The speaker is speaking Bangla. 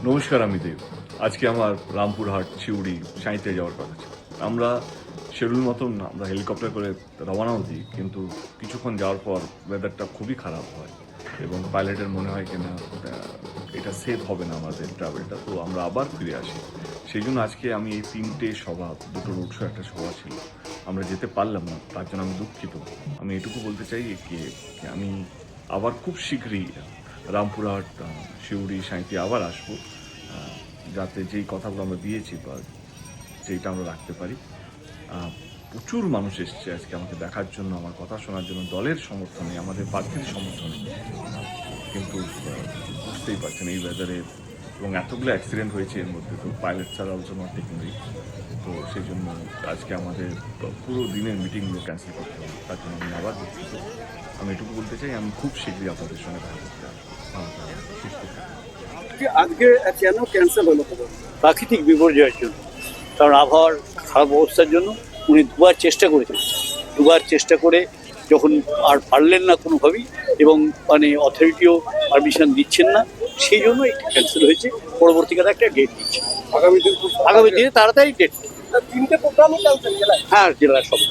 নমস্কার, আমি দেব। আজকে আমার রামপুরহাট, সিউড়ি, সাঁইতে যাওয়ার কথা ছিল। আমরা শিডিউল মতন আমরা হেলিকপ্টার করে রওনাও দিই, কিন্তু কিছুক্ষণ যাওয়ার পর ওয়েদারটা খুবই খারাপ হয় এবং পাইলটের মনে হয় কিনা এটা সেফ হবে না আমাদের ট্রাভেলটা, তো আমরা আবার ফিরে আসি। সেই জন্য আজকে আমি এই 3টে সভা, 2টো রোড শো, একটা সভা ছিল, আমরা যেতে পারলাম না, তার জন্য আমি দুঃখিত। আমি এটুকু বলতে চাই কি আমি আবার খুব শীঘ্রই রামপুরহাট, সিউড়ি, সাঁইতি আবার আসবো, যাতে যেই কথাগুলো আমরা দিয়েছি বা যেইটা আমরা রাখতে পারি। প্রচুর মানুষ এসছে আজকে আমাকে দেখার জন্য, আমার কথা শোনার জন্য, দলের সমর্থনে, আমাদের প্রার্থীর সমর্থনে। কিন্তু বুঝতেই পারছেন এই ওয়েদারে, এবং এতগুলো অ্যাক্সিডেন্ট হয়েছে এর মধ্যে, তো পাইলট ছাড়া অলসো নট টেকিং রিস্ক। তো সেই জন্য আজকে আমাদের পুরো দিনের মিটিংগুলো ক্যান্সেল করতে হবে, তার জন্য আমি আবার দুঃখিত। আমি এটুকু বলতে চাই আমি খুব শীঘ্রই আপনাদের সঙ্গে দেখা করতে আসবো। ভালো থাকবেন, সুস্থ থাকবেন। আজকে কেন ক্যান্সেল হলো? প্রাকৃতিক বিপর্যয়ের জন্য, কারণ আবহাওয়ার খারাপ অবস্থার জন্য উনি দুবার চেষ্টা করে যখন আর পারলেন না কোনোভাবেই, এবং মানে অথরিটিও পারমিশন দিচ্ছেন না, সেই জন্য একটু ক্যান্সেল হয়েছে। পরবর্তীকালে একটা ডেট দিচ্ছে, আগামী দিনে তাড়াতাড়ি ডেট। 3টে প্রোগ্রামই ক্যান্সেল জেলায়, হ্যাঁ জেলার সব।